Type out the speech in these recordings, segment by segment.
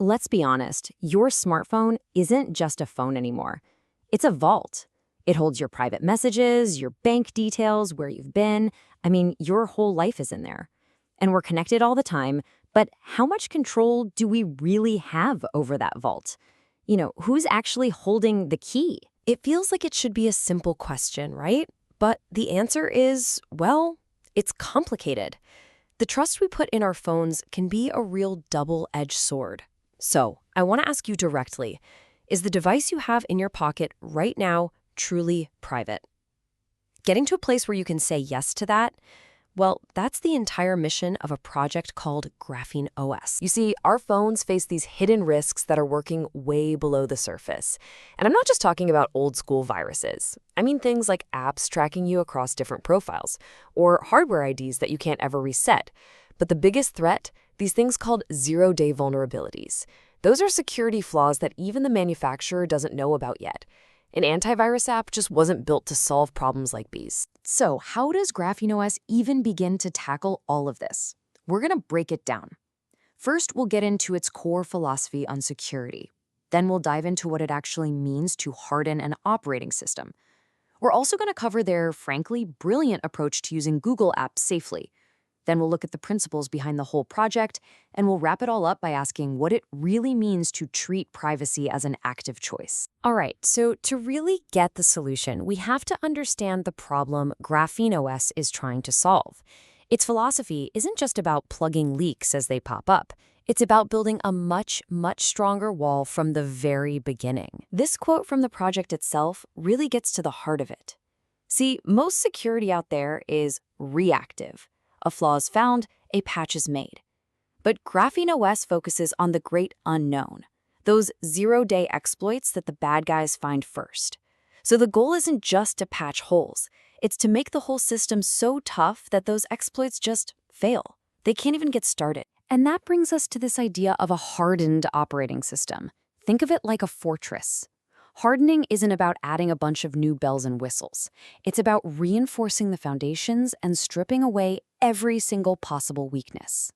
Let's be honest, your smartphone isn't just a phone anymore. It's a vault. It holds your private messages, your bank details, where you've been. I mean, your whole life is in there. And we're connected all the time, but how much control do we really have over that vault? Who's actually holding the key? It feels like it should be a simple question, right? But the answer is, well, it's complicated. The trust we put in our phones can be a real double-edged sword. So, I want to ask you directly, is the device you have in your pocket right now truly private? Getting to a place where you can say yes to that, well, that's the entire mission of a project called GrapheneOS. You see, our phones face these hidden risks that are working way below the surface. And I'm not just talking about old-school viruses. I mean things like apps tracking you across different profiles, or hardware IDs that you can't ever reset. But the biggest threat? These things called zero-day vulnerabilities. Those are security flaws that even the manufacturer doesn't know about yet. An antivirus app just wasn't built to solve problems like these. So how does GrapheneOS even begin to tackle all of this? We're going to break it down. First, we'll get into its core philosophy on security. Then we'll dive into what it actually means to harden an operating system. We're also going to cover their, frankly, brilliant approach to using Google apps safely. Then we'll look at the principles behind the whole project, and we'll wrap it all up by asking what it really means to treat privacy as an active choice. All right, so to really get the solution, we have to understand the problem GrapheneOS is trying to solve. Its philosophy isn't just about plugging leaks as they pop up. It's about building a much, much stronger wall from the very beginning. This quote from the project itself really gets to the heart of it. See, most security out there is reactive. A flaw is found, a patch is made. But GrapheneOS focuses on the great unknown, those zero-day exploits that the bad guys find first. So the goal isn't just to patch holes. It's to make the whole system so tough that those exploits just fail. They can't even get started. And that brings us to this idea of a hardened operating system. Think of it like a fortress. Hardening isn't about adding a bunch of new bells and whistles. It's about reinforcing the foundations and stripping away every single possible weakness.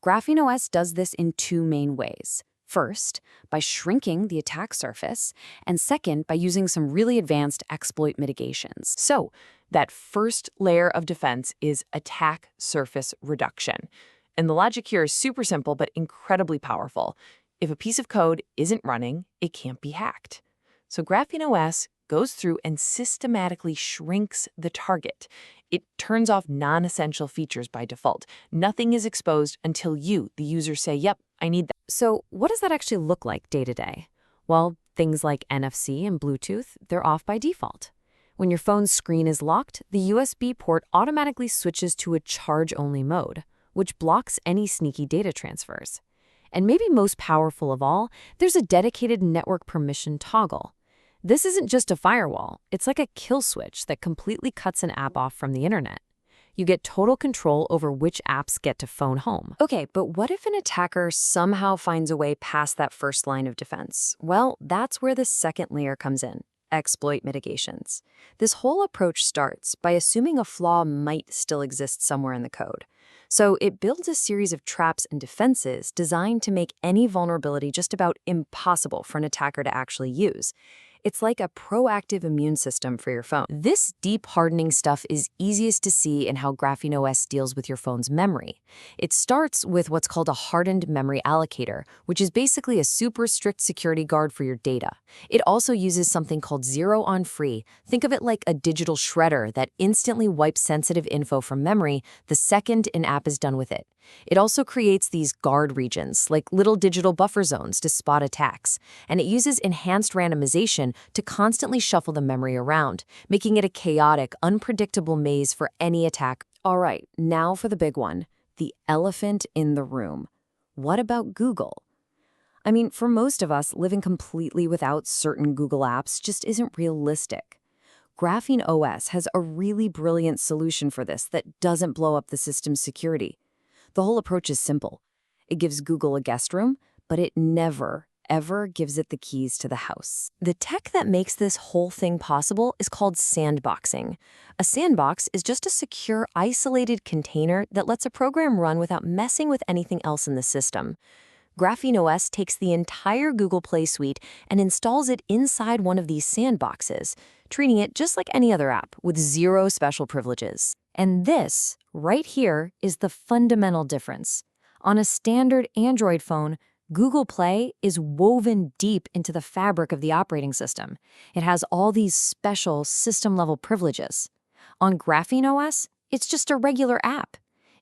GrapheneOS does this in two main ways. First, by shrinking the attack surface, and second, by using some really advanced exploit mitigations. So, that first layer of defense is attack surface reduction. And the logic here is super simple but incredibly powerful. If a piece of code isn't running, it can't be hacked. So GrapheneOS goes through and systematically shrinks the target. It turns off non-essential features by default. Nothing is exposed until you, the user, say, yep, I need that. So what does that actually look like day to day? Well, things like NFC and Bluetooth, they're off by default. When your phone's screen is locked, the USB port automatically switches to a charge-only mode, which blocks any sneaky data transfers. And maybe most powerful of all, there's a dedicated network permission toggle. This isn't just a firewall, it's like a kill switch that completely cuts an app off from the internet. You get total control over which apps get to phone home. Okay, but what if an attacker somehow finds a way past that first line of defense? Well, that's where the second layer comes in, exploit mitigations. This whole approach starts by assuming a flaw might still exist somewhere in the code. So it builds a series of traps and defenses designed to make any vulnerability just about impossible for an attacker to actually use. It's like a proactive immune system for your phone. This deep hardening stuff is easiest to see in how GrapheneOS deals with your phone's memory. It starts with what's called a hardened memory allocator, which is basically a super strict security guard for your data. It also uses something called zero on free. Think of it like a digital shredder that instantly wipes sensitive info from memory the second an app is done with it. It also creates these guard regions, like little digital buffer zones to spot attacks, and it uses enhanced randomization to constantly shuffle the memory around, making it a chaotic, unpredictable maze for any attack. All right, now for the big one, the elephant in the room. What about Google? I mean, for most of us, living completely without certain Google apps just isn't realistic. GrapheneOS has a really brilliant solution for this that doesn't blow up the system's security. The whole approach is simple. It gives Google a guest room, but it never, ever gives it the keys to the house. The tech that makes this whole thing possible is called sandboxing. A sandbox is just a secure, isolated container that lets a program run without messing with anything else in the system. GrapheneOS takes the entire Google Play suite and installs it inside one of these sandboxes, treating it just like any other app with zero special privileges. And this, right here, is the fundamental difference. On a standard Android phone, Google Play is woven deep into the fabric of the operating system. It has all these special system-level privileges. On GrapheneOS, it's just a regular app.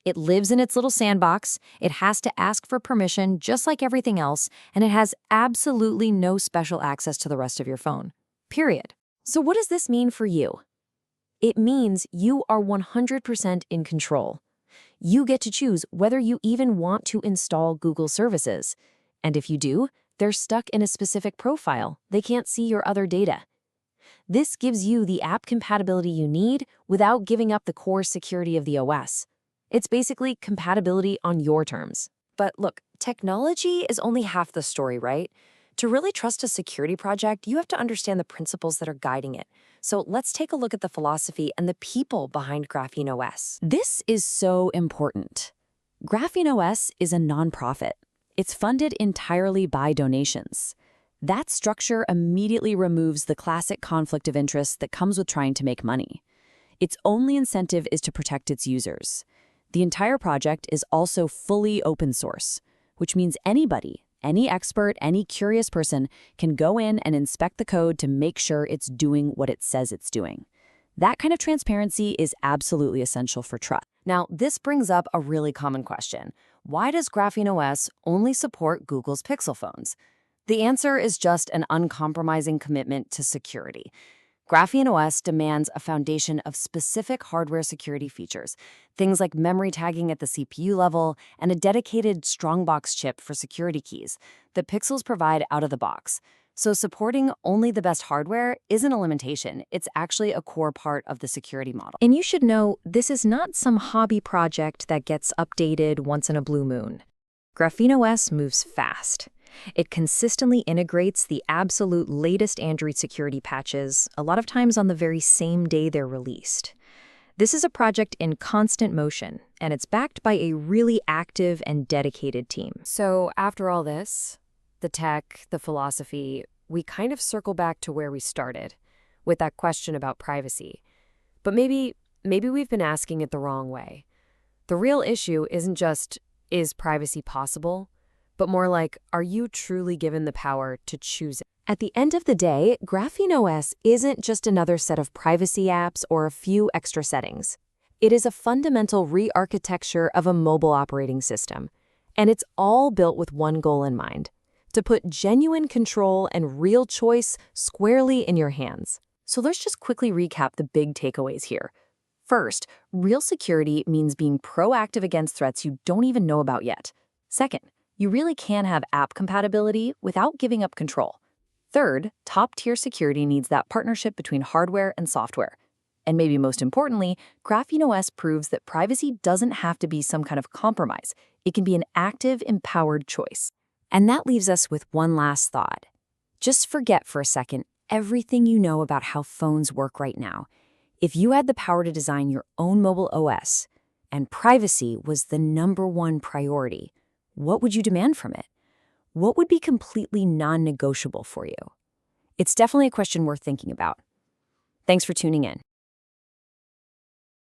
It lives in its little sandbox, it has to ask for permission just like everything else, and it has absolutely no special access to the rest of your phone. Period. So what does this mean for you? It means you are 100% in control. You get to choose whether you even want to install Google services. And if you do, they're stuck in a specific profile. They can't see your other data. This gives you the app compatibility you need without giving up the core security of the OS. It's basically compatibility on your terms. But look, technology is only half the story, right? To really trust a security project, you have to understand the principles that are guiding it. So let's take a look at the philosophy and the people behind GrapheneOS. This is so important. GrapheneOS is a nonprofit. It's funded entirely by donations. That structure immediately removes the classic conflict of interest that comes with trying to make money. Its only incentive is to protect its users. The entire project is also fully open source, which means anybody, any expert, any curious person can go in and inspect the code to make sure it's doing what it says it's doing. That kind of transparency is absolutely essential for trust. Now, this brings up a really common question. Why does GrapheneOS only support Google's Pixel phones? The answer is just an uncompromising commitment to security. GrapheneOS demands a foundation of specific hardware security features, things like memory tagging at the CPU level and a dedicated Strongbox chip for security keys that Pixels provide out of the box. So supporting only the best hardware isn't a limitation. It's actually a core part of the security model. And you should know, this is not some hobby project that gets updated once in a blue moon. GrapheneOS moves fast. It consistently integrates the absolute latest Android security patches, a lot of times on the very same day they're released. This is a project in constant motion, and it's backed by a really active and dedicated team. So after all this, the tech, the philosophy, we kind of circle back to where we started, with that question about privacy. But maybe we've been asking it the wrong way. The real issue isn't just, is privacy possible? But more like, are you truly given the power to choose it? At the end of the day, GrapheneOS isn't just another set of privacy apps or a few extra settings. It is a fundamental re-architecture of a mobile operating system. And it's all built with one goal in mind: to put genuine control and real choice squarely in your hands. So let's just quickly recap the big takeaways here. First, real security means being proactive against threats you don't even know about yet. Second, you really can have app compatibility without giving up control. Third, top-tier security needs that partnership between hardware and software. And maybe most importantly, GrapheneOS proves that privacy doesn't have to be some kind of compromise. It can be an active, empowered choice. And that leaves us with one last thought. Just forget for a second everything you know about how phones work right now. If you had the power to design your own mobile OS, and privacy was the #1 priority, what would you demand from it? What would be completely non-negotiable for you? It's definitely a question worth thinking about. Thanks for tuning in.